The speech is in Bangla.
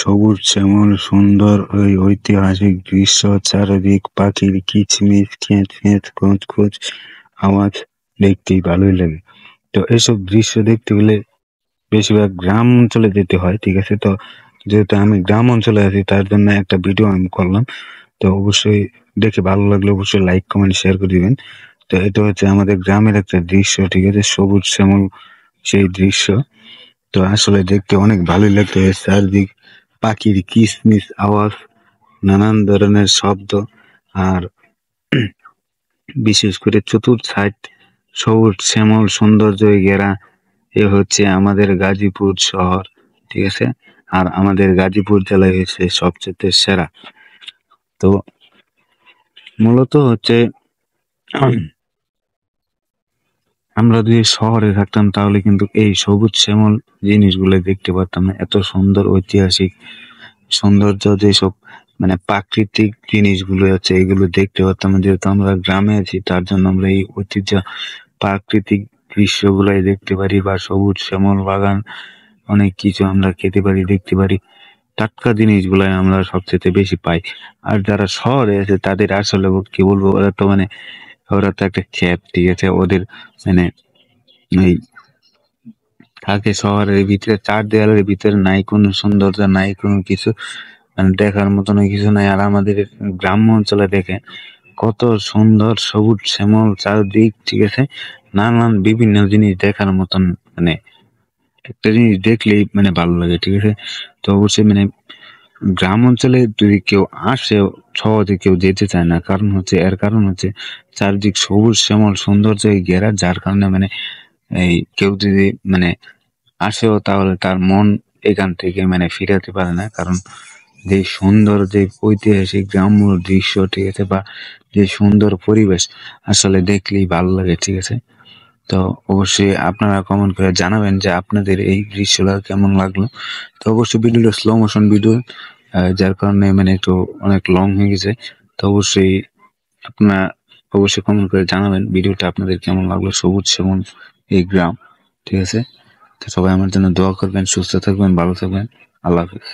সবুজ শ্যামল সুন্দর ওই ঐতিহাসিক দৃশ্য, চারিদিক পাখির কিচমিচ খেঁচ খেঁচ খোঁজ খোঁজ আওয়াজ, দেখতেই ভালোই লাগে। তো এইসব দৃশ্য দেখতে গেলে বেশিরভাগ গ্রাম অঞ্চলে যেতে হয়, ঠিক আছে। তো যেহেতু আমি গ্রাম অঞ্চলে আছি তার জন্য একটা ভিডিও আমি করলাম। তো অবশ্যই দেখে ভালো লাগলে অবশ্যই লাইক কমেন্ট শেয়ার করে দিবেন। তো এটা হচ্ছে আমাদের গ্রামের একটা দৃশ্য, ঠিক আছে, সবুজ শ্যামল সেই দৃশ্য। তো আসলে দেখতে অনেক ভালোই লাগতো, চারদিক পাখির কিচমিচ আওয়াজ, নানান ধরনের শব্দ, আর বিশেষ করে চতুর্থ সাইড সবুজ শ্যামল সৌন্দর্য ঘেরা। এ হচ্ছে আমাদের গাজীপুর শহর, ঠিক আছে। আর আমাদের গাজীপুর জেলায় হচ্ছে সবচেয়ে সেরা। তো মূলত হচ্ছে আমরা যদি শহরে থাকতাম তাহলে কিন্তু এই সবুজ শ্যামল জিনিসগুলো দেখতে পারতাম না। এত সুন্দর ঐতিহাসিক সৌন্দর্য যেসব মানে প্রাকৃতিক জিনিসগুলো আছে এগুলো দেখতে পারতাম না। যেহেতু আমরা গ্রামে আছি তার জন্য আমরা এই ঐতিহ্য প্রাকৃতিক দৃশ্যগুলাই দেখতে পারি, বা সবুজ শ্যামল বাগান, অনেক কিছু আমরা খেতে পারি, দেখতে পারি। টাটকা জিনিসগুলাই আমরা সবচেয়ে বেশি পাই। আর যারা শহরে আছে তাদের আসলে কি বলবো, ওরা তো একটা খ্যাত, ঠিক আছে। ওদের মানে এই থাকে শহরের ভিতরে, চার দেয়ালের ভিতরে নাই কোনো সৌন্দর্য, নাই কোনো কিছু, মানে দেখার মতন কিছু নাই। আর আমাদের গ্রাম্য অঞ্চলে দেখে কত সুন্দর সবুজ শ্যামল চারদিক, ঠিক আছে, নানান বিভিন্ন জিনিস দেখার মতন। মানে একটা জিনিস দেখলেই মানে ভালো লাগে, ঠিক আছে। তো অবশ্যই মানে গ্রাম অঞ্চলে যদি কেউ আসে, সহজে কেউ যেতে চায় না, কারণ হচ্ছে চারদিক সবুজ শ্যামল সৌন্দর্য ঘেরা, যার কারণে মানে এই কেউ যদি মানে আসেও তাহলে তার মন এখান থেকে মানে ফিরাতে পারে না। কারণ যে সুন্দর যে ঐতিহাসিক গ্রাম্য দৃশ্য, ঠিক আছে, বা যে সুন্দর পরিবেশ আসলে দেখলেই ভালো লাগে, ঠিক আছে। তো অবশ্যই আপনারা কমেন্ট করে জানাবেন যে আপনাদের এই দৃশ্যটা কেমন লাগলো। তো অবশ্যই ভিডিওটা স্লো মোশন ভিডিও, যার কারণে মানে একটু অনেক লং হয়ে গেছে। তো অবশ্যই আপনারা অবশ্যই কমেন্ট করে জানাবেন ভিডিওটা আপনাদের কেমন লাগলো, সবুজ শ্যামল এই গ্রাম, ঠিক আছে। তো সবাই আমার জন্য দোয়া করবেন, সুস্থ থাকবেন, ভালো থাকবেন। আল্লাহ হাফিজ।